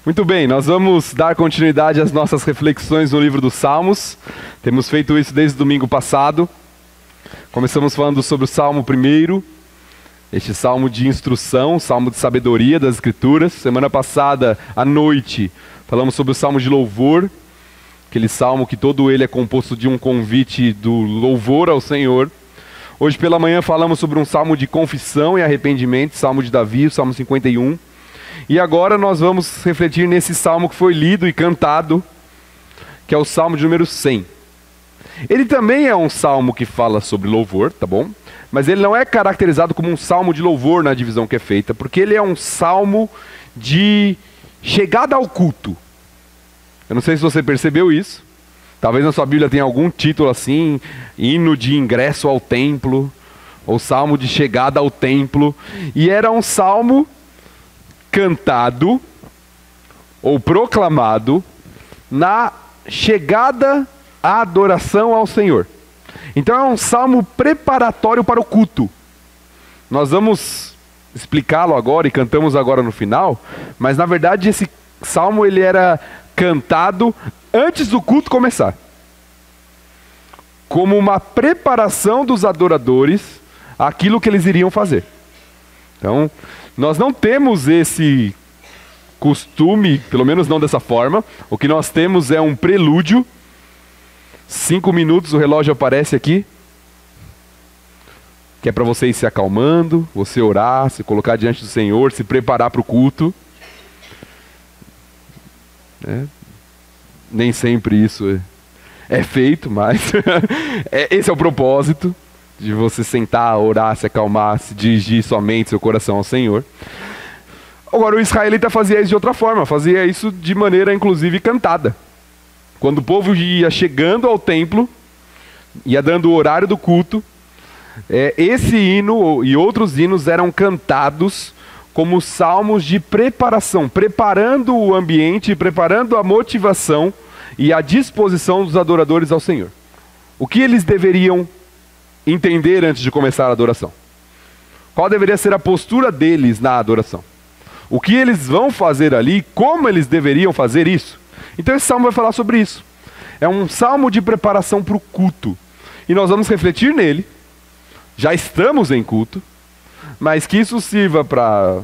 Muito bem, nós vamos dar continuidade às nossas reflexões no livro dos Salmos. Temos feito isso desde o domingo passado. Começamos falando sobre o Salmo 1, este salmo de instrução, salmo de sabedoria das Escrituras. Semana passada, à noite, falamos sobre o salmo de louvor, aquele salmo que todo ele é composto de um convite do louvor ao Senhor. Hoje pela manhã falamos sobre um salmo de confissão e arrependimento, salmo de Davi, o salmo 51. E agora nós vamos refletir nesse salmo que foi lido e cantado, que é o salmo de número 100. Ele também é um salmo que fala sobre louvor, tá bom? Mas ele não é caracterizado como um salmo de louvor na divisão que é feita, porque ele é um salmo de chegada ao culto. Eu não sei se você percebeu isso. Talvez na sua Bíblia tenha algum título assim, hino de ingresso ao templo, ou salmo de chegada ao templo. E era um salmo cantado ou proclamado na chegada à adoração ao Senhor. Então é um salmo preparatório para o culto. Nós vamos explicá-lo agora e cantamos agora no final, mas na verdade esse salmo ele era cantado antes do culto começar, como uma preparação dos adoradores àquilo que eles iriam fazer. Então, nós não temos esse costume, pelo menos não dessa forma. O que nós temos é um prelúdio. 5 minutos, o relógio aparece aqui, que é para você ir se acalmando, você orar, se colocar diante do Senhor, se preparar para o culto. Nem sempre isso é feito, mas esse é o propósito. De você sentar, orar, se acalmar, se dirigir somente seu coração ao Senhor. Agora o israelita fazia isso de outra forma, fazia isso de maneira inclusive cantada. Quando o povo ia chegando ao templo, ia dando o horário do culto, esse hino e outros hinos eram cantados como salmos de preparação, preparando o ambiente, preparando a motivação e a disposição dos adoradores ao Senhor. O que eles deveriam entender antes de começar a adoração? Qual deveria ser a postura deles na adoração? O que eles vão fazer ali, como eles deveriam fazer isso? Então esse salmo vai falar sobre isso. É um salmo de preparação para o culto. E nós vamos refletir nele. Já estamos em culto, mas que isso sirva para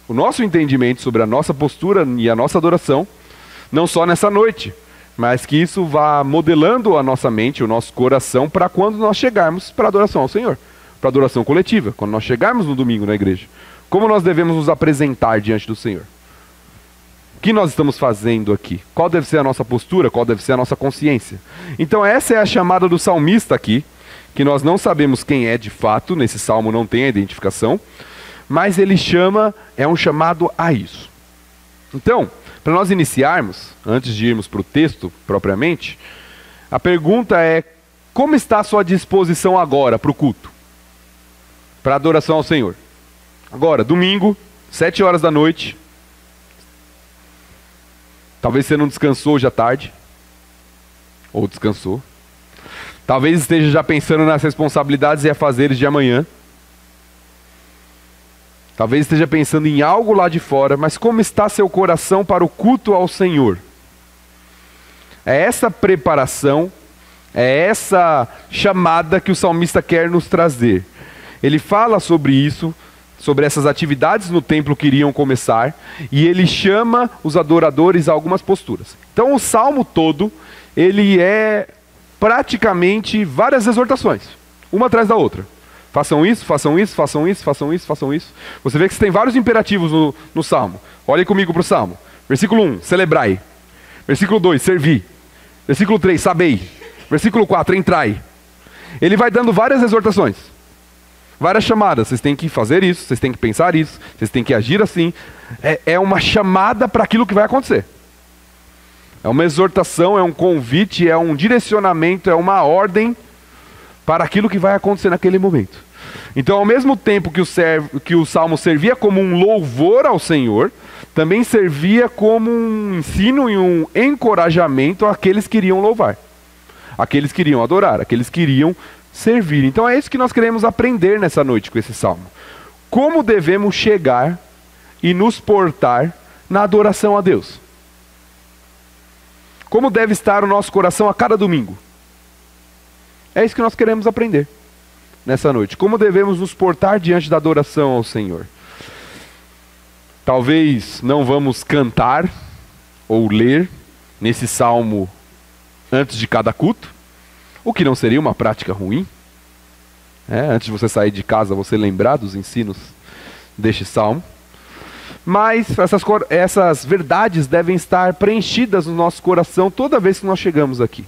o nosso entendimento sobre a nossa postura e a nossa adoração, não só nessa noite, mas que isso vá modelando a nossa mente, o nosso coração, para quando nós chegarmos para a adoração ao Senhor, para a adoração coletiva, quando nós chegarmos no domingo na igreja. Como nós devemos nos apresentar diante do Senhor? O que nós estamos fazendo aqui? Qual deve ser a nossa postura? Qual deve ser a nossa consciência? Então essa é a chamada do salmista aqui, que nós não sabemos quem é de fato, nesse salmo não tem a identificação, mas ele chama, é um chamado a isso. Então, para nós iniciarmos, antes de irmos para o texto propriamente, a pergunta é: como está a sua disposição agora para o culto? Para a adoração ao Senhor? Agora, domingo, 7 horas da noite. Talvez você não descansou hoje à tarde. Ou descansou. Talvez esteja já pensando nas responsabilidades e afazeres de amanhã. Talvez esteja pensando em algo lá de fora, mas como está seu coração para o culto ao Senhor? É essa preparação, é essa chamada que o salmista quer nos trazer. Ele fala sobre isso, sobre essas atividades no templo que iriam começar, e ele chama os adoradores a algumas posturas. Então o salmo todo, ele é praticamente várias exortações, uma atrás da outra. Façam isso, façam isso, façam isso, façam isso, façam isso. Você vê que tem vários imperativos no salmo. Olhem comigo para o salmo. Versículo 1, celebrai. Versículo 2, servi. Versículo 3, sabei. Versículo 4, entrai. Ele vai dando várias exortações, várias chamadas. Vocês têm que fazer isso, vocês têm que pensar isso, vocês têm que agir assim. É uma chamada para aquilo que vai acontecer. É uma exortação, é um convite, é um direcionamento, é uma ordem para aquilo que vai acontecer naquele momento. Então, ao mesmo tempo que o salmo servia como um louvor ao Senhor, também servia como um ensino e um encorajamento àqueles que iriam louvar, àqueles que iriam adorar, àqueles que iriam servir. Então é isso que nós queremos aprender nessa noite com esse salmo. Como devemos chegar e nos portar na adoração a Deus? Como deve estar o nosso coração a cada domingo? É isso que nós queremos aprender nessa noite. Como devemos nos portar diante da adoração ao Senhor? Talvez não vamos cantar ou ler nesse salmo antes de cada culto, o que não seria uma prática ruim. Antes de você sair de casa, você lembrar dos ensinos deste salmo. Mas essas verdades devem estar preenchidas no nosso coração toda vez que nós chegamos aqui.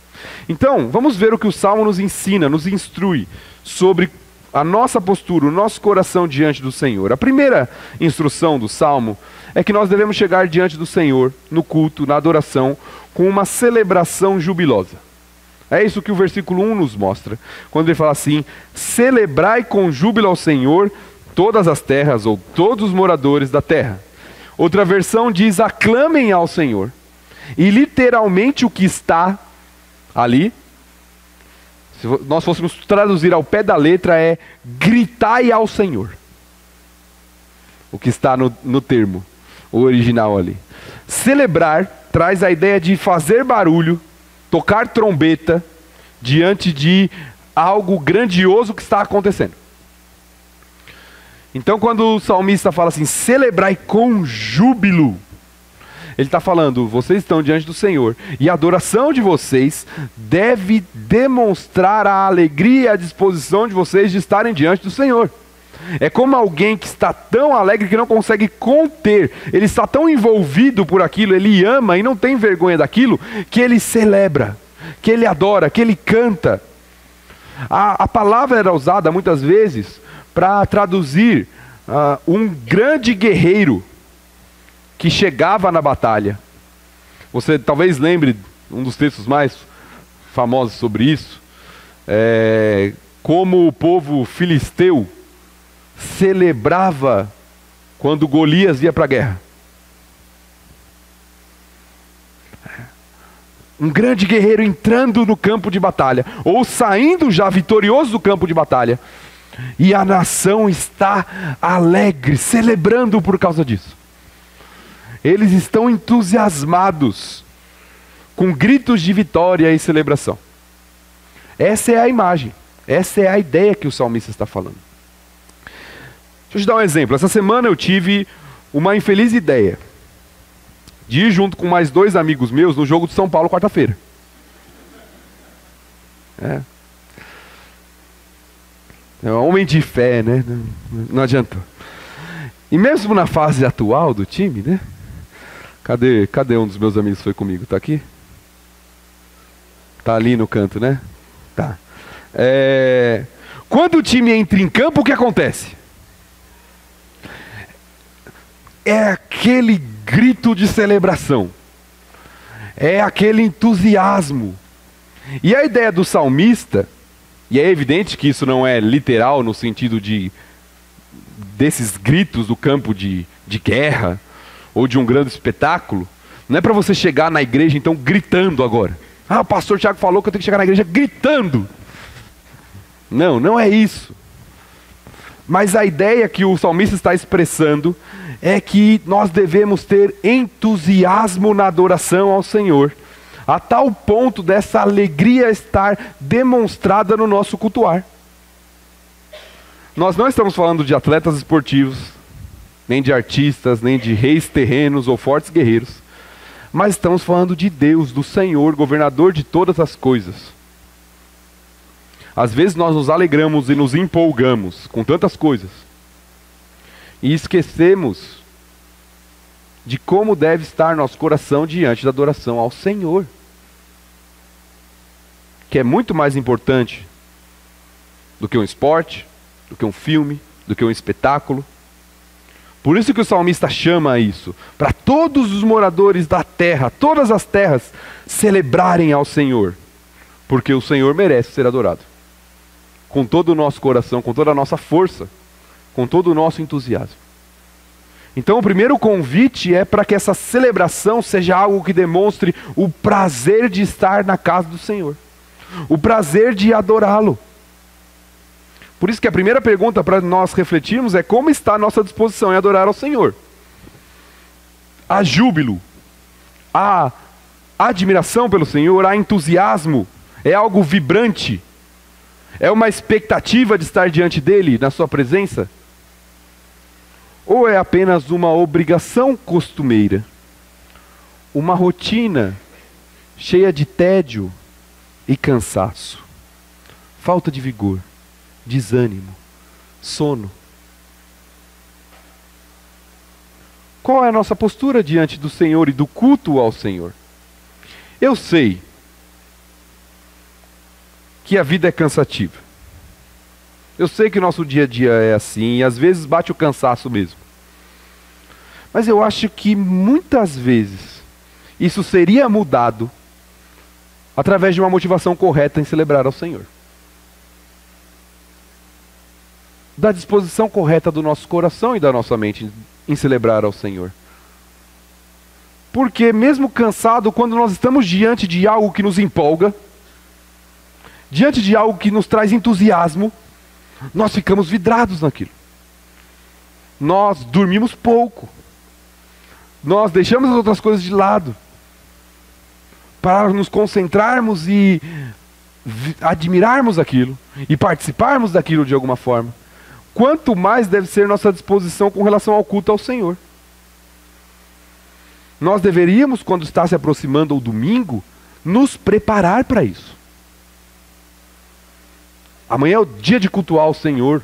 Então, vamos ver o que o salmo nos ensina, nos instrui sobre a nossa postura, o nosso coração diante do Senhor. A primeira instrução do salmo é que nós devemos chegar diante do Senhor, no culto, na adoração, com uma celebração jubilosa. É isso que o versículo 1 nos mostra, quando ele fala assim: celebrai com júbilo ao Senhor todas as terras, ou todos os moradores da terra. Outra versão diz: aclamem ao Senhor. E literalmente o que está ali, se nós fôssemos traduzir ao pé da letra, é gritai ao Senhor. O que está no termo, o original ali. Celebrar traz a ideia de fazer barulho, tocar trombeta, diante de algo grandioso que está acontecendo. Então, quando o salmista fala assim, celebrai com júbilo, ele está falando, vocês estão diante do Senhor, e a adoração de vocês deve demonstrar a alegria e a disposição de vocês de estarem diante do Senhor. É como alguém que está tão alegre que não consegue conter, ele está tão envolvido por aquilo, ele ama e não tem vergonha daquilo, que ele celebra, que ele adora, que ele canta. A palavra era usada muitas vezes para traduzir um grande guerreiro que chegava na batalha. Você talvez lembre um dos textos mais famosos sobre isso, como o povo filisteu celebrava quando Golias ia para a guerra. Um grande guerreiro entrando no campo de batalha, ou saindo já vitorioso do campo de batalha, e a nação está alegre, celebrando por causa disso. Eles estão entusiasmados, com gritos de vitória e celebração. Essa é a imagem, essa é a ideia que o salmista está falando. Deixa eu te dar um exemplo. Essa semana eu tive uma infeliz ideia de ir junto com mais 2 amigos meus no jogo de São Paulo quarta-feira. É um homem de fé, né? Não adiantou. E mesmo na fase atual do time, né? Cadê um dos meus amigos que foi comigo? Tá aqui? Tá ali no canto, né? Tá. Quando o time entra em campo, o que acontece? É aquele grito de celebração. É aquele entusiasmo. E a ideia do salmista, e é evidente que isso não é literal no sentido desses gritos do campo de guerra, ou de um grande espetáculo, não é para você chegar na igreja então gritando agora. O pastor Tiago falou que eu tenho que chegar na igreja gritando. Não, não é isso. Mas a ideia que o salmista está expressando é que nós devemos ter entusiasmo na adoração ao Senhor, a tal ponto dessa alegria estar demonstrada no nosso cultuar. Nós não estamos falando de atletas esportivos, nem de artistas, nem de reis terrenos ou fortes guerreiros, mas estamos falando de Deus, do Senhor, governador de todas as coisas. Às vezes nós nos alegramos e nos empolgamos com tantas coisas, e esquecemos de como deve estar nosso coração diante da adoração ao Senhor, que é muito mais importante do que um esporte, do que um filme, do que um espetáculo. Por isso que o salmista chama isso, para todos os moradores da terra, todas as terras, celebrarem ao Senhor, porque o Senhor merece ser adorado, com todo o nosso coração, com toda a nossa força, com todo o nosso entusiasmo. Então o primeiro convite é para que essa celebração seja algo que demonstre o prazer de estar na casa do Senhor, o prazer de adorá-lo. Por isso que a primeira pergunta para nós refletirmos é como está a nossa disposição em adorar ao Senhor. há júbilo, há admiração pelo Senhor, há entusiasmo, é algo vibrante, é uma expectativa de estar diante dele, na sua presença? Ou é apenas uma obrigação costumeira, uma rotina cheia de tédio e cansaço, falta de vigor, desânimo, sono? Qual é a nossa postura diante do Senhor e do culto ao Senhor? Eu sei que a vida é cansativa. Eu sei que o nosso dia a dia é assim, e às vezes bate o cansaço mesmo. Mas eu acho que muitas vezes isso seria mudado através de uma motivação correta em celebrar ao Senhor. Da disposição correta do nosso coração e da nossa mente em celebrar ao Senhor. Porque mesmo cansado, quando nós estamos diante de algo que nos empolga, diante de algo que nos traz entusiasmo, nós ficamos vidrados naquilo. Nós dormimos pouco. Nós deixamos as outras coisas de lado para nos concentrarmos e admirarmos aquilo e participarmos daquilo de alguma forma. Quanto mais deve ser nossa disposição com relação ao culto ao Senhor. Nós deveríamos, quando está se aproximando o domingo, nos preparar para isso. Amanhã é o dia de cultuar o Senhor.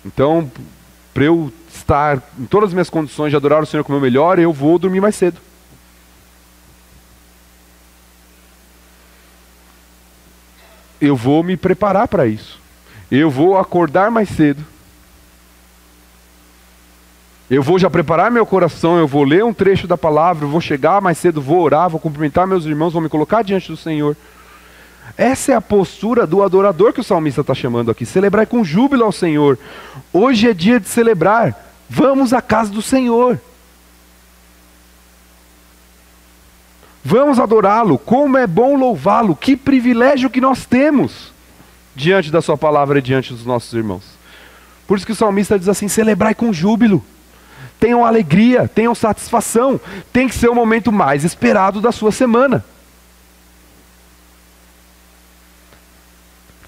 Então, para eu estar em todas as minhas condições de adorar o Senhor como o melhor, eu vou dormir mais cedo. Eu vou me preparar para isso. Eu vou acordar mais cedo. Eu vou já preparar meu coração, eu vou ler um trecho da palavra, eu vou chegar mais cedo, vou orar, vou cumprimentar meus irmãos, vou me colocar diante do Senhor. Essa é a postura do adorador que o salmista está chamando aqui. Celebrar com júbilo ao Senhor. Hoje é dia de celebrar. Vamos à casa do Senhor. Vamos adorá-lo. Como é bom louvá-lo. Que privilégio que nós temos diante da sua palavra e diante dos nossos irmãos. Por isso que o salmista diz assim: celebrai com júbilo. Tenham alegria, tenham satisfação. Tem que ser o momento mais esperado da sua semana.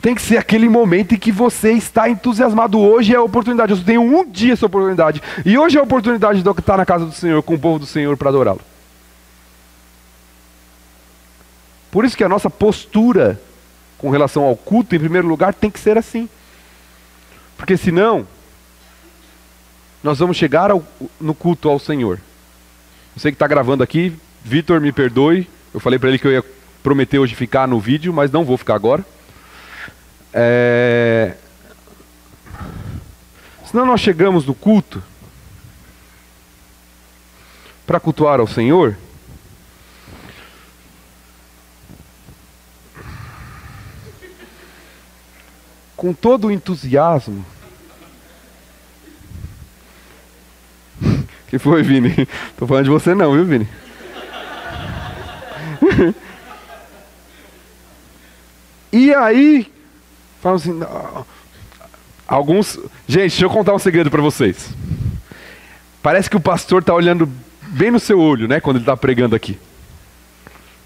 Tem que ser aquele momento em que você está entusiasmado. Hoje é a oportunidade. Eu tenho um dia essa oportunidade. E hoje é a oportunidade de eu estar na casa do Senhor, com o povo do Senhor, para adorá-lo. Por isso que a nossa postura com relação ao culto, em primeiro lugar, tem que ser assim. Porque senão, nós vamos chegar no culto ao Senhor. Você que está gravando aqui, Vitor, me perdoe. Eu falei para ele que eu ia prometer hoje ficar no vídeo, mas não vou ficar agora. Senão nós chegamos no culto para cultuar ao Senhor com todo o entusiasmo. Que foi, Vini? Tô falando de você não, viu, Vini? E aí falam assim, alguns... Gente, deixa eu contar um segredo para vocês. Parece que o pastor está olhando bem no seu olho, né, quando ele está pregando aqui.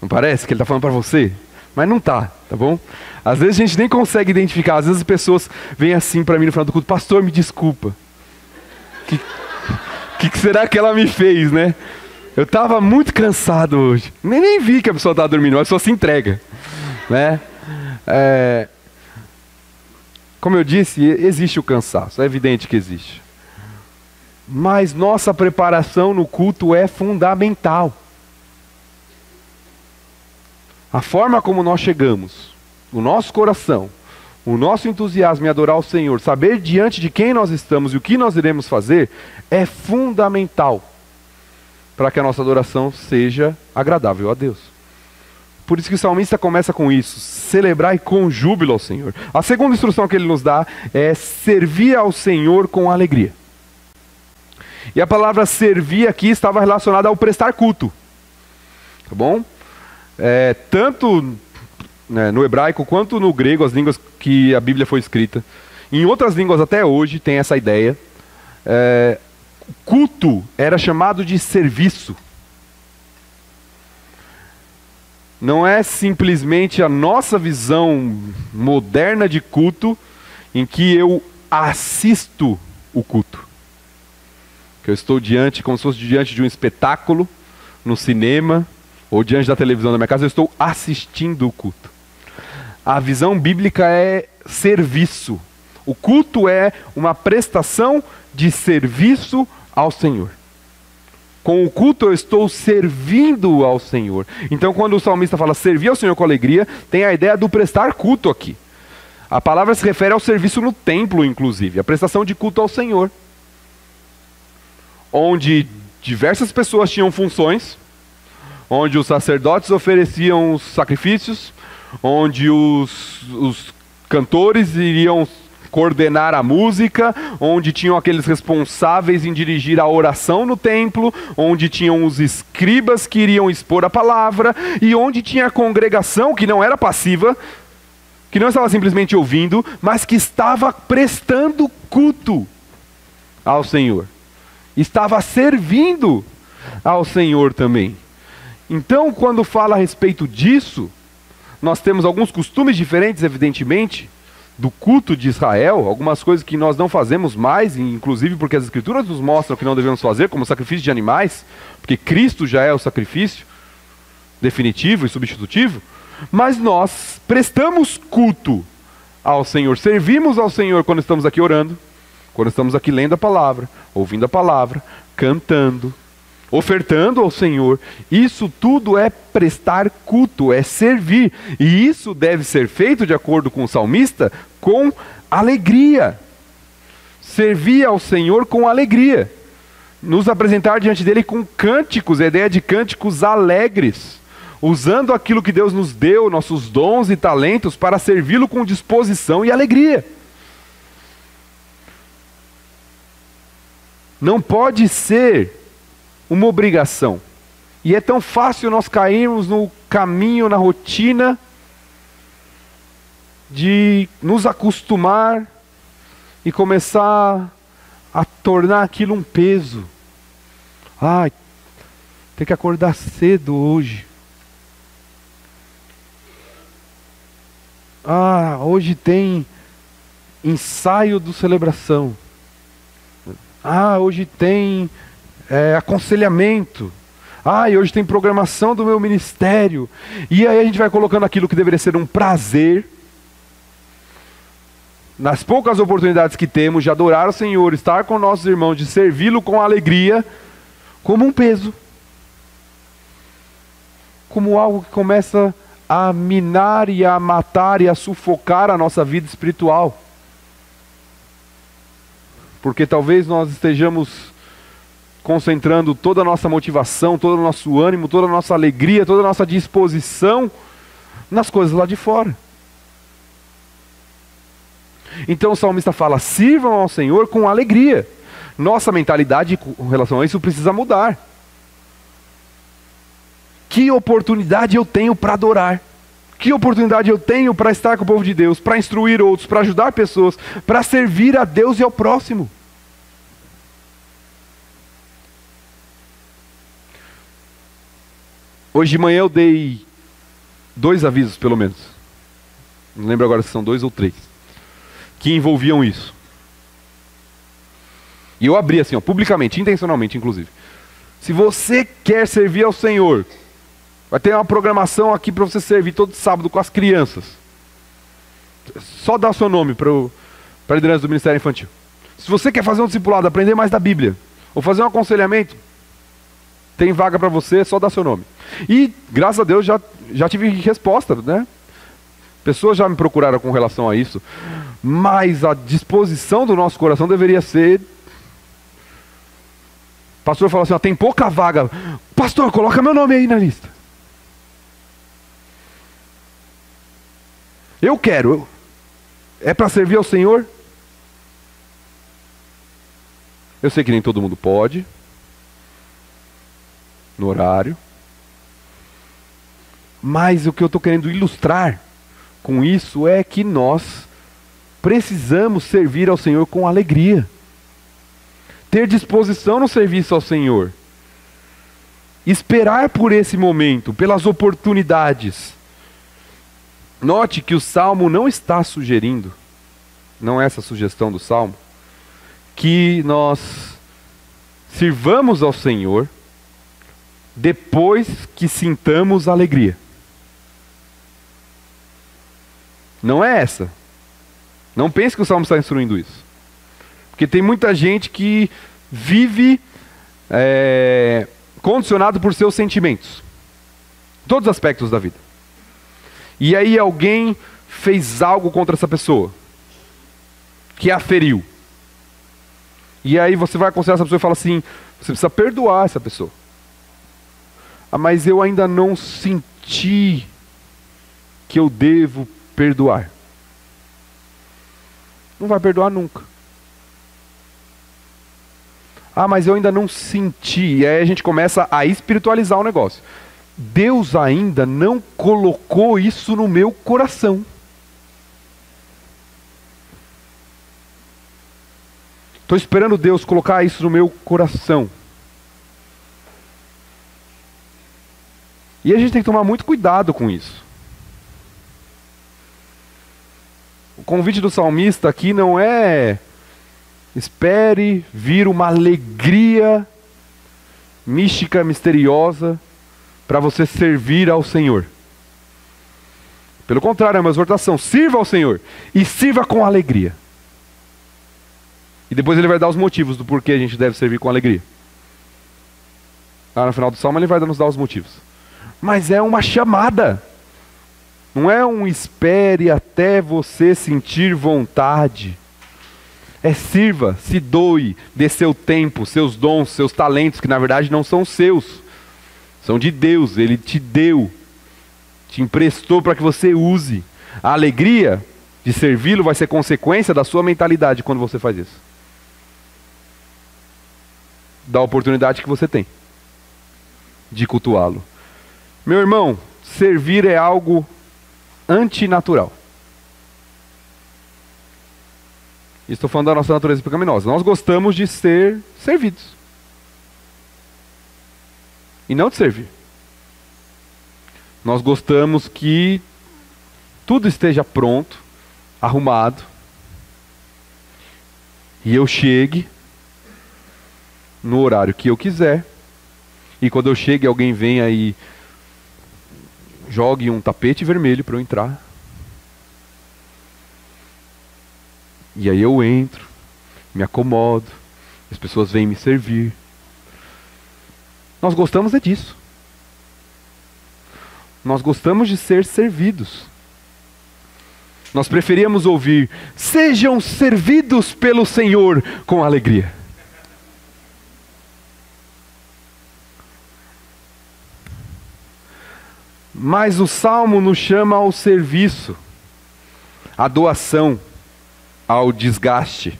Não parece que ele está falando para você? Mas não tá bom? Às vezes a gente nem consegue identificar. Às vezes as pessoas vêm assim para mim no final do culto: pastor, me desculpa. Que será que ela me fez, né? Eu estava muito cansado hoje. Nem vi que a pessoa estava dormindo, a pessoa se entrega, né? Como eu disse, existe o cansaço, é evidente que existe. Mas nossa preparação no culto é fundamental. A forma como nós chegamos, o nosso coração, o nosso entusiasmo em adorar o Senhor, saber diante de quem nós estamos e o que nós iremos fazer, é fundamental para que a nossa adoração seja agradável a Deus. Por isso que o salmista começa com isso: celebrai com júbilo ao Senhor. A segunda instrução que ele nos dá é servir ao Senhor com alegria. E a palavra servir aqui estava relacionada ao prestar culto. Tá bom? Tanto no hebraico quanto no grego, as línguas que a Bíblia foi escrita. Em outras línguas até hoje tem essa ideia. culto era chamado de serviço. Não é simplesmente a nossa visão moderna de culto, em que eu assisto o culto. Que eu estou diante, como se fosse diante de um espetáculo, no cinema, ou diante da televisão da minha casa, eu estou assistindo o culto. A visão bíblica é serviço. O culto é uma prestação de serviço ao Senhor. Com o culto eu estou servindo ao Senhor. Então quando o salmista fala servir ao Senhor com alegria, tem a ideia do prestar culto aqui. A palavra se refere ao serviço no templo, inclusive, a prestação de culto ao Senhor. Onde diversas pessoas tinham funções, onde os sacerdotes ofereciam os sacrifícios, onde os cantores iriam coordenar a música, onde tinham aqueles responsáveis em dirigir a oração no templo, onde tinham os escribas que iriam expor a palavra, e onde tinha a congregação que não era passiva, que não estava simplesmente ouvindo, mas que estava prestando culto ao Senhor. Estava servindo ao Senhor também. Então, quando fala a respeito disso, nós temos alguns costumes diferentes, evidentemente, do culto de Israel, algumas coisas que nós não fazemos mais, inclusive porque as Escrituras nos mostram que não devemos fazer, como o sacrifício de animais, porque Cristo já é o sacrifício definitivo e substitutivo, mas nós prestamos culto ao Senhor, servimos ao Senhor quando estamos aqui orando, quando estamos aqui lendo a palavra, ouvindo a palavra, cantando, ofertando ao Senhor. Isso tudo é prestar culto, é servir. E isso deve ser feito, de acordo com o salmista, com alegria. Servir ao Senhor com alegria. Nos apresentar diante dele com cânticos, a ideia de cânticos alegres. Usando aquilo que Deus nos deu, nossos dons e talentos, para servi-lo com disposição e alegria. Não pode ser uma obrigação. E é tão fácil nós cairmos no caminho, na rotina, de nos acostumar e começar a tornar aquilo um peso. Ai, tem que acordar cedo hoje. Ah, hoje tem ensaio do celebração. Ah, hoje tem aconselhamento. E hoje tem programação do meu ministério. E aí a gente vai colocando aquilo que deveria ser um prazer, nas poucas oportunidades que temos de adorar o Senhor, estar com nossos irmãos, de servi-lo com alegria, como um peso. Como algo que começa a minar e a matar e a sufocar a nossa vida espiritual. Porque talvez nós estejamos concentrando toda a nossa motivação, todo o nosso ânimo, toda a nossa alegria, toda a nossa disposição nas coisas lá de fora. Então o salmista fala, sirvam ao Senhor com alegria. Nossa mentalidade com relação a isso precisa mudar. Que oportunidade eu tenho para adorar? Que oportunidade eu tenho para estar com o povo de Deus, para instruir outros, para ajudar pessoas, para servir a Deus e ao próximo? Hoje de manhã eu dei 2 avisos, pelo menos. Não lembro agora se são 2 ou 3. Que envolviam isso. E eu abri assim, publicamente, intencionalmente, inclusive. Se você quer servir ao Senhor, vai ter uma programação aqui para você servir todo sábado com as crianças. Só dá o seu nome para a liderança do Ministério Infantil. Se você quer fazer um discipulado, aprender mais da Bíblia, ou fazer um aconselhamento, tem vaga para você, só dá seu nome. E, graças a Deus, já tive resposta, né? Pessoas já me procuraram com relação a isso, mas a disposição do nosso coração deveria ser... O pastor falou assim, tem pouca vaga. Pastor, coloca meu nome aí na lista. Eu quero. É para servir ao Senhor? Eu sei que nem todo mundo pode. No horário. Mas o que eu estou querendo ilustrar com isso é que nós precisamos servir ao Senhor com alegria. ter disposição no serviço ao Senhor, esperar por esse momento, pelas oportunidades. Note que o Salmo não está sugerindo, não é essa a sugestão do Salmo, que nós sirvamos ao Senhor depois que sintamos alegria. Não é essa. Não pense que o Salmo está instruindo isso. Porque tem muita gente que vive condicionado por seus sentimentos. Todos os aspectos da vida. E aí alguém fez algo contra essa pessoa, que a feriu. E aí você vai aconselhar essa pessoa e fala assim, você precisa perdoar essa pessoa. Ah, mas eu ainda não senti que eu devo perdoar. Não vai perdoar nunca. Ah, mas eu ainda não senti. E aí a gente começa a espiritualizar o negócio. Deus ainda não colocou isso no meu coração. Estou esperando Deus colocar isso no meu coração. E a gente tem que tomar muito cuidado com isso. O convite do salmista aqui não é espere vir uma alegria mística, misteriosa, para você servir ao Senhor. Pelo contrário, é uma exortação. Sirva ao Senhor e sirva com alegria. E depois ele vai dar os motivos do porquê a gente deve servir com alegria. Lá no final do Salmo ele vai nos dar os motivos. Mas é uma chamada. Não é um espere até você sentir vontade. É sirva, se doe, dê seu tempo, seus dons, seus talentos, que na verdade não são seus. São de Deus, Ele te deu, te emprestou para que você use. A alegria de servi-lo vai ser consequência da sua mentalidade quando você faz isso. Da oportunidade que você tem de cultuá-lo. Meu irmão, servir é algo antinatural. Estou falando da nossa natureza pecaminosa. Nós gostamos de ser servidos. E não de servir. Nós gostamos que tudo esteja pronto, arrumado, e eu chegue no horário que eu quiser, e quando eu chegue alguém venha e jogue um tapete vermelho para eu entrar. E aí eu entro, me acomodo, as pessoas vêm me servir. Nós gostamos é disso. Nós gostamos de ser servidos. Nós preferíamos ouvir, sejam servidos pelo Senhor com alegria. Mas o Salmo nos chama ao serviço, à doação, ao desgaste,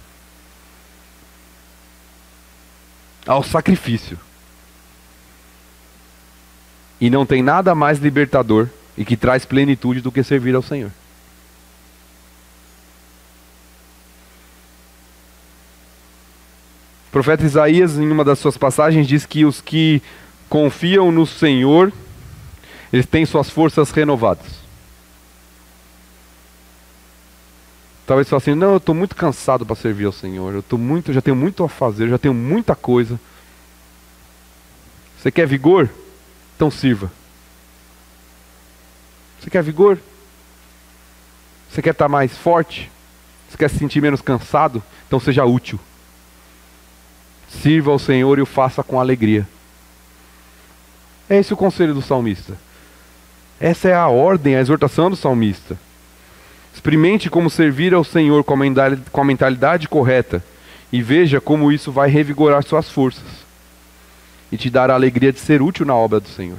ao sacrifício. E não tem nada mais libertador e que traz plenitude do que servir ao Senhor. O profeta Isaías, em uma das suas passagens, diz que os que confiam no Senhor, eles têm suas forças renovadas. Talvez você fale assim, não, eu estou muito cansado para servir ao Senhor, eu já tenho muito a fazer, eu já tenho muita coisa. Você quer vigor? Então sirva. Você quer vigor? Você quer estar mais forte? Você quer se sentir menos cansado? Então seja útil. Sirva ao Senhor e o faça com alegria. É esse o conselho do salmista. Essa é a ordem, a exortação do salmista. Experimente como servir ao Senhor com a mentalidade correta e veja como isso vai revigorar suas forças e te dar a alegria de ser útil na obra do Senhor.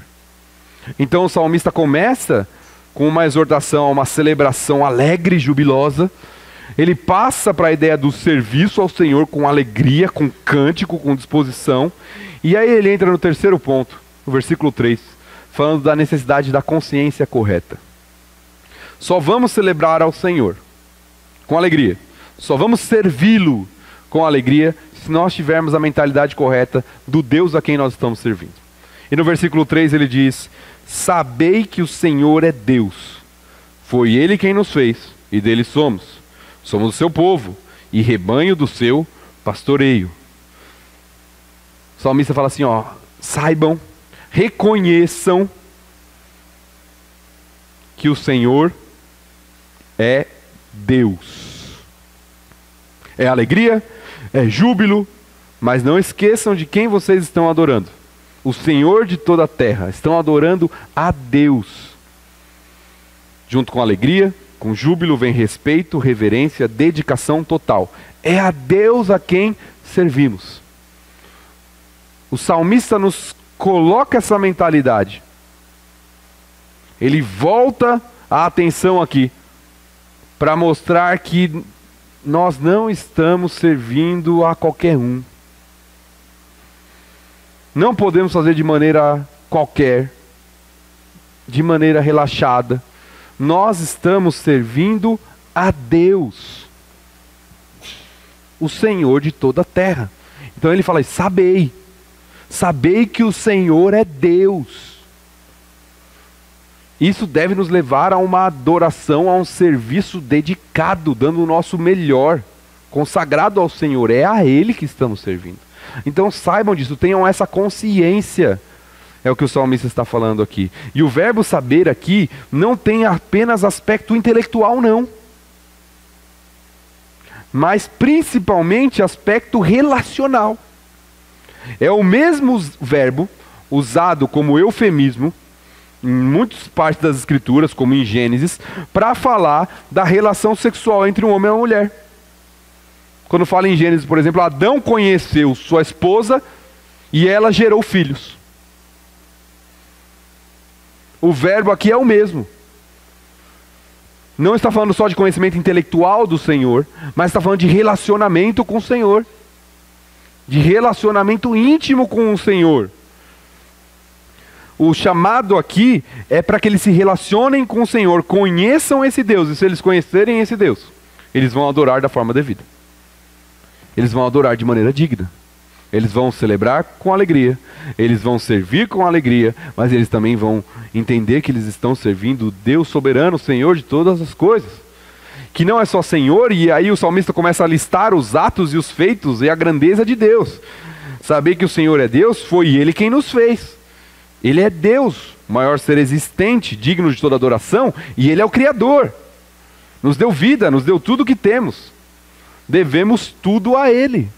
Então o salmista começa com uma exortação, uma celebração alegre e jubilosa. Ele passa para a ideia do serviço ao Senhor com alegria, com cântico, com disposição. E aí ele entra no terceiro ponto, no versículo 3, falando da necessidade da consciência correta. Só vamos celebrar ao Senhor com alegria. Só vamos servi-lo com alegria se nós tivermos a mentalidade correta do Deus a quem nós estamos servindo. E no versículo 3 ele diz: sabei que o Senhor é Deus, foi Ele quem nos fez, e dele somos. Somos o seu povo, e rebanho do seu pastoreio. O salmista fala assim, saibam, reconheçam que o Senhor é Deus. É alegria, é júbilo, mas não esqueçam de quem vocês estão adorando. O Senhor de toda a terra. Estão adorando a Deus. Junto com alegria, com júbilo vem respeito, reverência, dedicação total. É a Deus a quem servimos. O salmista nos coloca essa mentalidade. Ele volta a atenção aqui para mostrar que nós não estamos servindo a qualquer um. Não podemos fazer de maneira qualquer, de maneira relaxada. Nós estamos servindo a Deus, o Senhor de toda a terra. Então ele fala, sabei que o Senhor é Deus. Isso deve nos levar a uma adoração, a um serviço dedicado, dando o nosso melhor, consagrado ao Senhor. É a Ele que estamos servindo. Então saibam disso, tenham essa consciência. É o que o salmista está falando aqui. E o verbo saber aqui não tem apenas aspecto intelectual, não. Mas principalmente aspecto relacional. É o mesmo verbo usado como eufemismo em muitas partes das escrituras, como em Gênesis, para falar da relação sexual entre um homem e uma mulher. Quando fala em Gênesis, por exemplo, Adão conheceu sua esposa e ela gerou filhos. O verbo aqui é o mesmo. Não está falando só de conhecimento intelectual do Senhor, mas está falando de relacionamento com o Senhor. De relacionamento íntimo com o Senhor. O chamado aqui é para que eles se relacionem com o Senhor, conheçam esse Deus, e se eles conhecerem esse Deus, eles vão adorar da forma devida. Eles vão adorar de maneira digna. Eles vão celebrar com alegria, eles vão servir com alegria, mas eles também vão entender que eles estão servindo o Deus soberano, o Senhor de todas as coisas. Que não é só Senhor, e aí o salmista começa a listar os atos e os feitos e a grandeza de Deus. Saber que o Senhor é Deus, foi Ele quem nos fez. Ele é Deus, o maior ser existente, digno de toda adoração, e Ele é o Criador. Nos deu vida, nos deu tudo o que temos. Devemos tudo a Ele.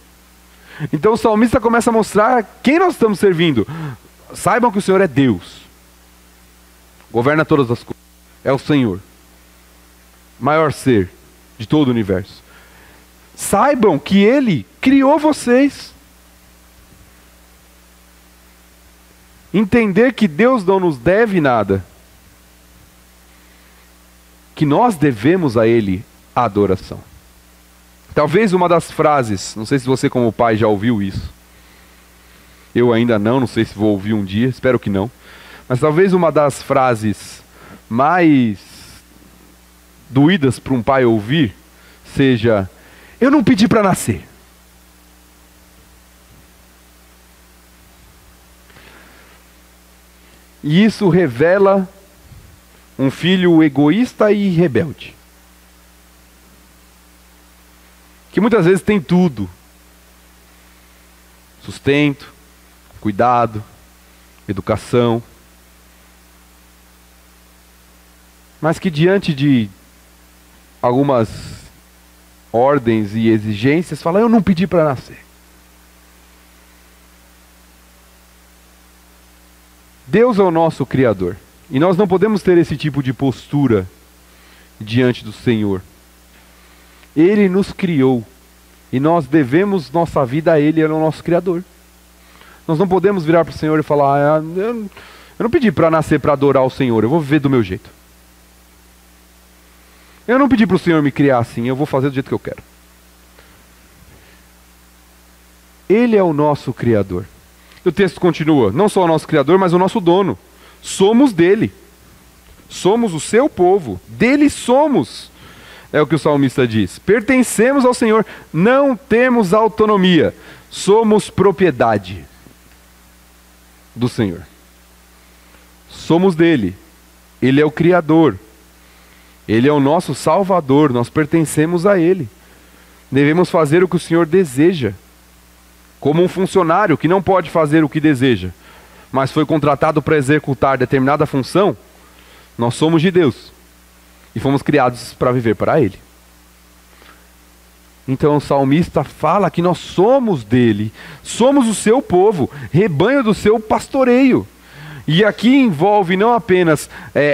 Então o salmista começa a mostrar quem nós estamos servindo. Saibam que o Senhor é Deus. Governa todas as coisas. É o Senhor. Maior ser de todo o universo. Saibam que Ele criou vocês. Entender que Deus não nos deve nada. Que nós devemos a Ele a adoração. Talvez uma das frases, não sei se você como pai já ouviu isso. Eu ainda não sei se vou ouvir um dia, espero que não. Mas talvez uma das frases mais doídas para um pai ouvir seja: eu não pedi para nascer. E isso revela um filho egoísta e rebelde. Que muitas vezes tem tudo. Sustento, cuidado, educação. Mas que diante de algumas ordens e exigências, fala: eu não pedi para nascer. Deus é o nosso Criador. E nós não podemos ter esse tipo de postura diante do Senhor. Ele nos criou. E nós devemos nossa vida a Ele, Ele é o nosso Criador. Nós não podemos virar para o Senhor e falar: eu não pedi para nascer para adorar o Senhor, eu vou viver do meu jeito. Eu não pedi para o Senhor me criar assim, eu vou fazer do jeito que eu quero. Ele é o nosso Criador. O texto continua: não só o nosso Criador, mas o nosso dono. Somos dele. Somos o seu povo. Dele somos. É o que o salmista diz. Pertencemos ao Senhor. Não temos autonomia. Somos propriedade do Senhor. Somos dele. Ele é o Criador. Ele é o nosso Salvador. Nós pertencemos a Ele. Devemos fazer o que o Senhor deseja. Como um funcionário que não pode fazer o que deseja, mas foi contratado para executar determinada função, nós somos de Deus. E fomos criados para viver para Ele. Então o salmista fala que nós somos dele, somos o seu povo, rebanho do seu pastoreio. E aqui envolve não apenas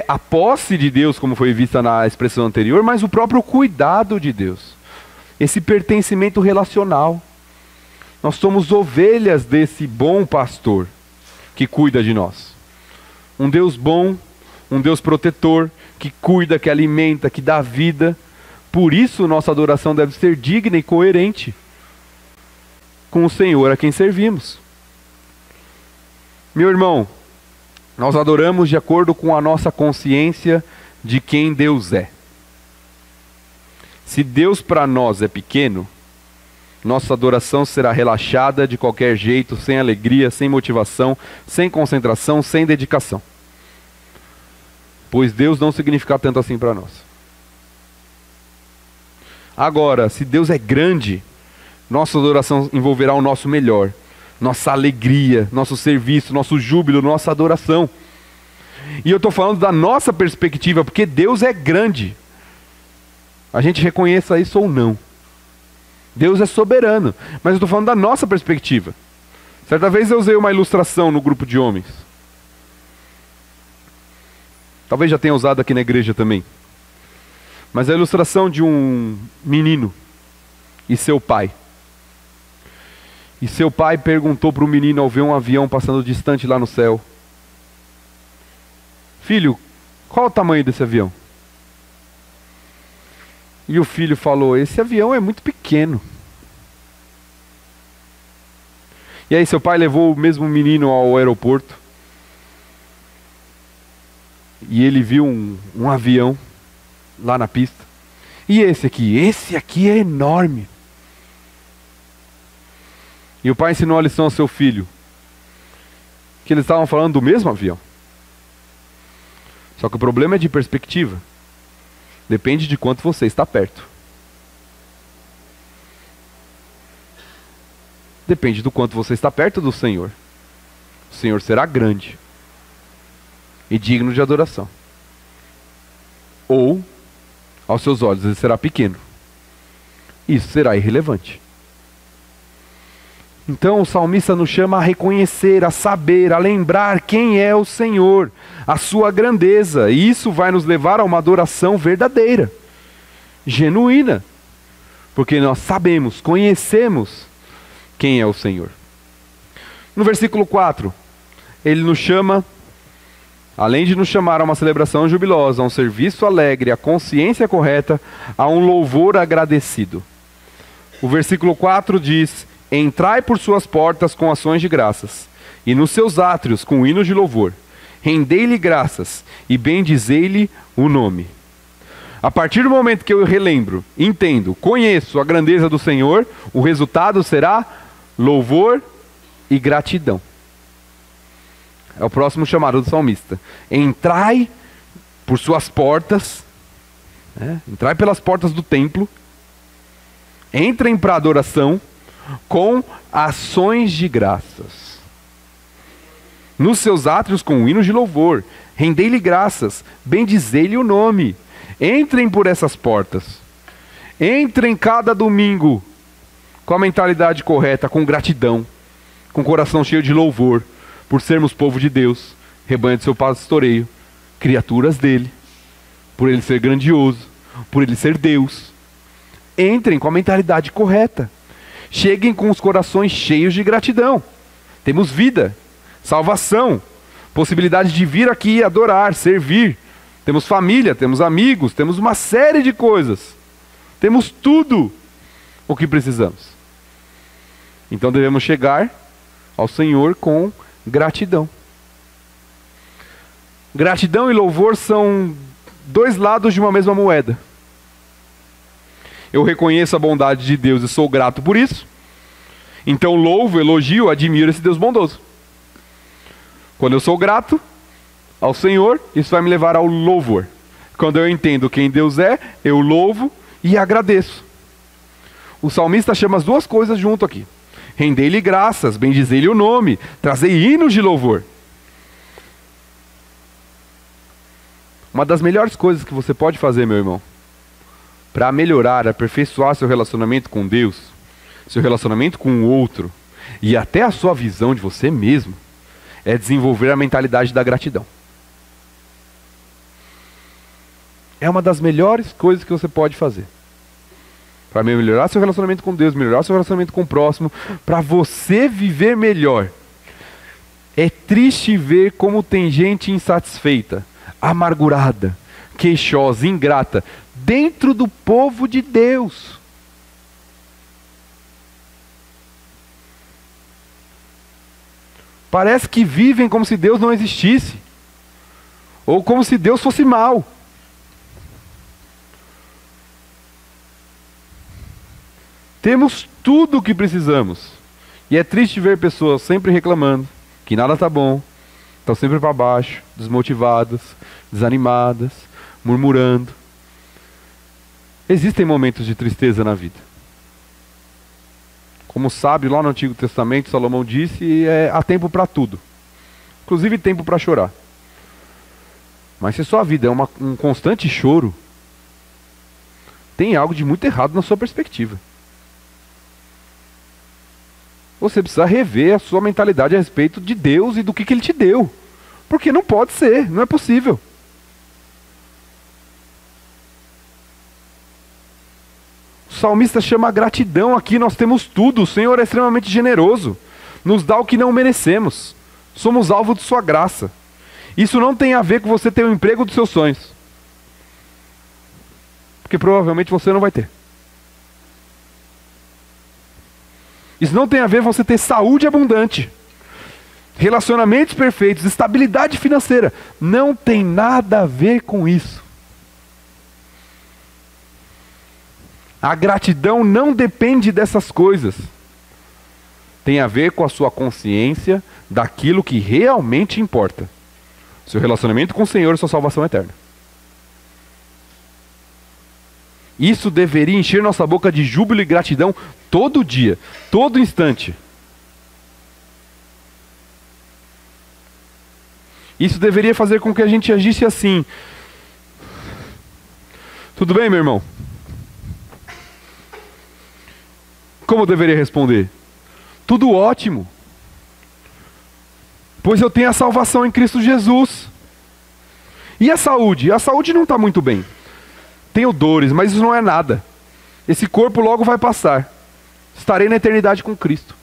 a posse de Deus, como foi vista na expressão anterior, mas o próprio cuidado de Deus. Esse pertencimento relacional. Nós somos ovelhas desse bom pastor que cuida de nós. Um Deus bom, um Deus protetor, que cuida, que alimenta, que dá vida. Por isso, nossa adoração deve ser digna e coerente com o Senhor a quem servimos. Meu irmão, nós adoramos de acordo com a nossa consciência de quem Deus é. Se Deus para nós é pequeno, nossa adoração será relaxada de qualquer jeito, sem alegria, sem motivação, sem concentração, sem dedicação. Pois Deus não significa tanto assim para nós. Agora, se Deus é grande, nossa adoração envolverá o nosso melhor, nossa alegria, nosso serviço, nosso júbilo, nossa adoração. E eu estou falando da nossa perspectiva, porque Deus é grande. A gente reconheça isso ou não. Deus é soberano, mas eu estou falando da nossa perspectiva. Certa vez eu usei uma ilustração no grupo de homens. Talvez já tenha usado aqui na igreja também. Mas a ilustração de um menino e seu pai. E seu pai perguntou para o menino ao ver um avião passando distante lá no céu: filho, qual o tamanho desse avião? E o filho falou: esse avião é muito pequeno. E aí seu pai levou o mesmo menino ao aeroporto. E ele viu um avião lá na pista. E esse aqui é enorme. E o pai ensinou a lição ao seu filho, que eles estavam falando do mesmo avião. Só que o problema é de perspectiva. Depende de quanto você está perto. Depende do quanto você está perto do Senhor. O Senhor será grande e digno de adoração. Ou, aos seus olhos, ele será pequeno. Isso será irrelevante. Então o salmista nos chama a reconhecer, a saber, a lembrar quem é o Senhor, a sua grandeza. E isso vai nos levar a uma adoração verdadeira, genuína. Porque nós sabemos, conhecemos quem é o Senhor. No versículo 4, ele nos chama, além de nos chamar a uma celebração jubilosa, a um serviço alegre, a consciência correta, a um louvor agradecido. O versículo 4 diz: entrai por suas portas com ações de graças, e nos seus átrios com hinos de louvor. Rendei-lhe graças, e bendizei-lhe o nome. A partir do momento que eu relembro, entendo, conheço a grandeza do Senhor, o resultado será louvor e gratidão. É o próximo chamado do salmista. Entrai por suas portas, entrai pelas portas do templo, entrem para a adoração com ações de graças. Nos seus átrios com hinos de louvor, rendei-lhe graças, bendizei-lhe o nome. Entrem por essas portas. Entrem cada domingo com a mentalidade correta, com gratidão, com o coração cheio de louvor, por sermos povo de Deus, rebanho de seu pastoreio, criaturas dele, por ele ser grandioso, por ele ser Deus. Entrem com a mentalidade correta. Cheguem com os corações cheios de gratidão. Temos vida, salvação, possibilidade de vir aqui adorar, servir. Temos família, temos amigos, temos uma série de coisas. Temos tudo o que precisamos. Então devemos chegar ao Senhor com gratidão. Gratidão e louvor são dois lados de uma mesma moeda. Eu reconheço a bondade de Deus e sou grato por isso. Então louvo, elogio, admiro esse Deus bondoso. Quando eu sou grato ao Senhor, isso vai me levar ao louvor. Quando eu entendo quem Deus é, eu louvo e agradeço. O salmista chama as duas coisas junto aqui. Rendei-lhe graças, bendizei-lhe o nome, trazei hinos de louvor. Uma das melhores coisas que você pode fazer, meu irmão, para melhorar, aperfeiçoar seu relacionamento com Deus, seu relacionamento com o outro, e até a sua visão de você mesmo, é desenvolver a mentalidade da gratidão. É uma das melhores coisas que você pode fazer. Para melhorar seu relacionamento com Deus, melhorar seu relacionamento com o próximo, para você viver melhor. É triste ver como tem gente insatisfeita, amargurada, queixosa, ingrata, dentro do povo de Deus. Parece que vivem como se Deus não existisse, ou como se Deus fosse mau. Temos tudo o que precisamos. E é triste ver pessoas sempre reclamando que nada está bom, estão sempre para baixo, desmotivadas, desanimadas, murmurando. Existem momentos de tristeza na vida. Como sabe, lá no Antigo Testamento, Salomão disse, há tempo para tudo. Inclusive tempo para chorar. Mas se sua vida é um constante choro, tem algo de muito errado na sua perspectiva. Você precisa rever a sua mentalidade a respeito de Deus e do que Ele te deu. Porque não pode ser, não é possível. O salmista chama a gratidão aqui, nós temos tudo, o Senhor é extremamente generoso, nos dá o que não merecemos, somos alvo de sua graça. Isso não tem a ver com você ter o emprego dos seus sonhos. Porque provavelmente você não vai ter. Isso não tem a ver com você ter saúde abundante, relacionamentos perfeitos, estabilidade financeira. Não tem nada a ver com isso. A gratidão não depende dessas coisas. Tem a ver com a sua consciência daquilo que realmente importa. Seu relacionamento com o Senhor e sua salvação eterna. Isso deveria encher nossa boca de júbilo e gratidão todo dia, todo instante. Isso deveria fazer com que a gente agisse assim. Tudo bem, meu irmão? Como eu deveria responder? Tudo ótimo. Pois eu tenho a salvação em Cristo Jesus. E a saúde? A saúde não está muito bem. Tenho dores, mas isso não é nada. Esse corpo logo vai passar. Estarei na eternidade com Cristo.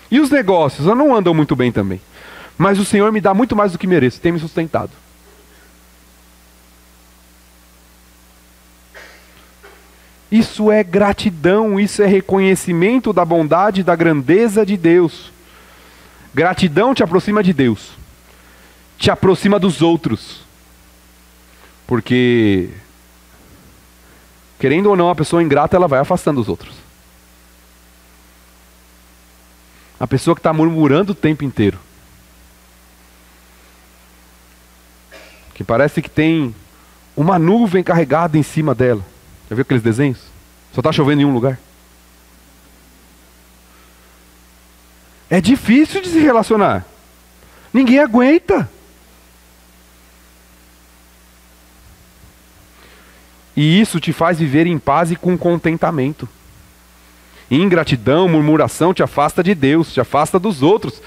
E os negócios? Não andam muito bem também. Mas o Senhor me dá muito mais do que mereço. Tem me sustentado. Isso é gratidão. Isso é reconhecimento da bondade e da grandeza de Deus. Gratidão te aproxima de Deus. Te aproxima dos outros. Porque, querendo ou não, a pessoa ingrata, ela vai afastando os outros. A pessoa que está murmurando o tempo inteiro, que parece que tem uma nuvem carregada em cima dela. Já viu aqueles desenhos? Só está chovendo em um lugar. É difícil de se relacionar. Ninguém aguenta. E isso te faz viver em paz e com contentamento. Ingratidão, murmuração te afasta de Deus, te afasta dos outros.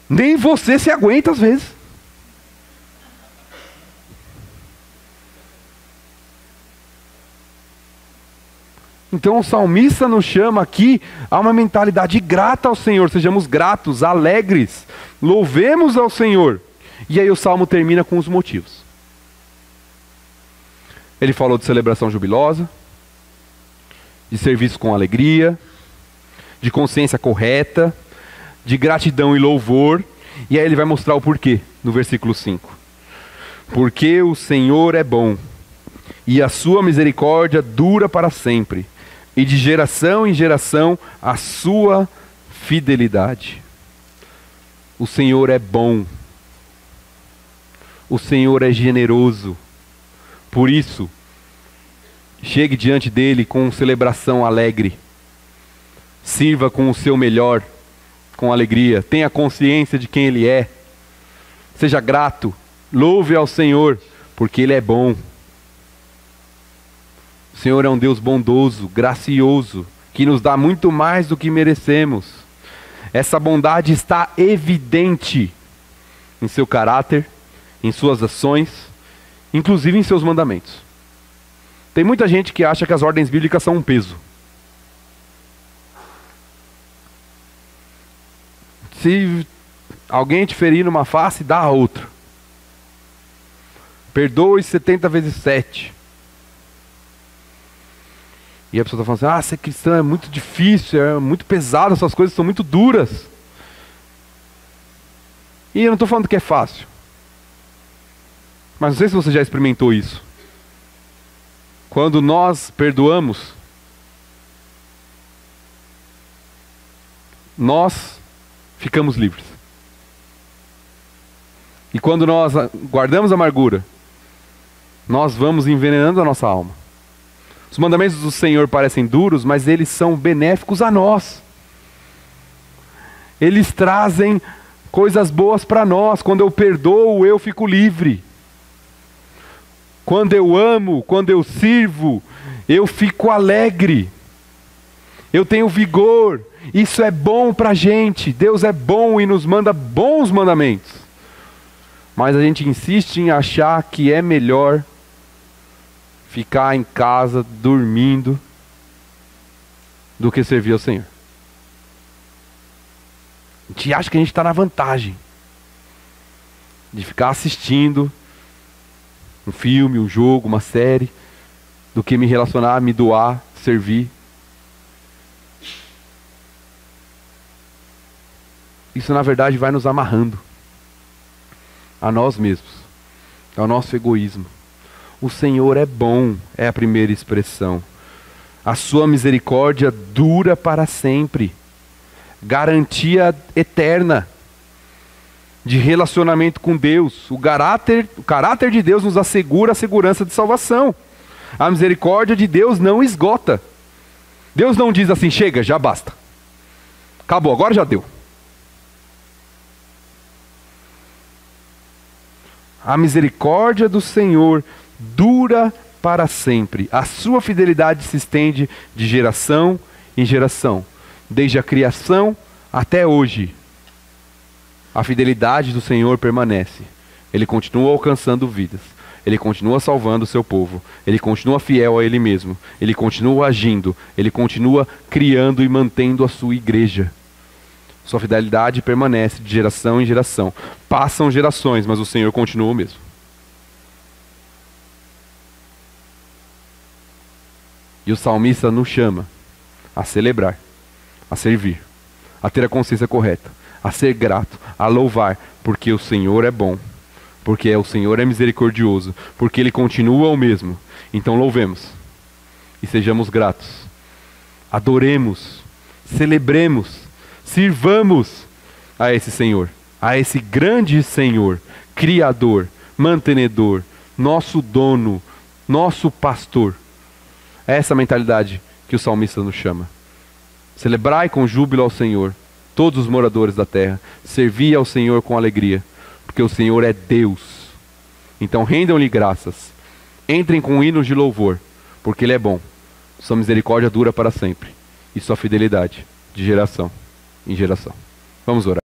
Nem você se aguenta às vezes. Então o salmista nos chama aqui a uma mentalidade grata ao Senhor. Sejamos gratos, alegres, louvemos ao Senhor. E aí o salmo termina com os motivos. Ele falou de celebração jubilosa, de serviço com alegria, de consciência correta, de gratidão e louvor. E aí ele vai mostrar o porquê, no versículo 5. Porque o Senhor é bom, e a sua misericórdia dura para sempre, e de geração em geração a sua fidelidade. O Senhor é bom. O Senhor é generoso. Por isso, chegue diante dele com celebração alegre. Sirva com o seu melhor, com alegria. Tenha consciência de quem ele é. Seja grato. Louve ao Senhor, porque ele é bom. O Senhor é um Deus bondoso, gracioso, que nos dá muito mais do que merecemos. Essa bondade está evidente em seu caráter, em suas ações, inclusive em seus mandamentos. Tem muita gente que acha que as ordens bíblicas são um peso. Se alguém te ferir numa face, dá a outra. Perdoe 70 vezes 7. E a pessoa está falando assim, ser cristão é muito difícil, é muito pesado, essas coisas são muito duras. E eu não estou falando que é fácil. Mas não sei se você já experimentou isso. Quando nós perdoamos, nós ficamos livres. E quando nós guardamos amargura, nós vamos envenenando a nossa alma. Os mandamentos do Senhor parecem duros, mas eles são benéficos a nós. Eles trazem coisas boas para nós. Quando eu perdoo, eu fico livre. Quando eu amo, quando eu sirvo, eu fico alegre. Eu tenho vigor. Isso é bom para a gente. Deus é bom e nos manda bons mandamentos. Mas a gente insiste em achar que é melhor ficar em casa dormindo do que servir ao Senhor. A gente acha que a gente está na vantagem de ficar assistindo um filme, um jogo, uma série, do que me relacionar, me doar, servir. Isso na verdade vai nos amarrando a nós mesmos, ao nosso egoísmo. O Senhor é bom, é a primeira expressão. A sua misericórdia dura para sempre. Garantia eterna de relacionamento com Deus. O caráter de Deus nos assegura a segurança de salvação. A misericórdia de Deus não esgota. Deus não diz assim, chega, já basta. Acabou, agora já deu. A misericórdia do Senhor dura para sempre. A sua fidelidade se estende de geração em geração. Desde a criação até hoje. A fidelidade do Senhor permanece. Ele continua alcançando vidas. Ele continua salvando o seu povo. Ele continua fiel a Ele mesmo. Ele continua agindo. Ele continua criando e mantendo a sua igreja. Sua fidelidade permanece de geração em geração. Passam gerações, mas o Senhor continua o mesmo. E o salmista nos chama a celebrar, a servir, a ter a consciência correta, a ser grato, a louvar, porque o Senhor é bom, porque o Senhor é misericordioso, porque Ele continua o mesmo. Então louvemos e sejamos gratos, adoremos, celebremos, sirvamos a esse Senhor, a esse grande Senhor, Criador, mantenedor, nosso dono, nosso pastor. É essa mentalidade que o salmista nos chama. Celebrai com júbilo ao Senhor, todos os moradores da terra. Servi ao Senhor com alegria, porque o Senhor é Deus. Então rendam-lhe graças. Entrem com hinos de louvor, porque Ele é bom. Sua misericórdia dura para sempre, e sua fidelidade de geração em geração. Vamos orar.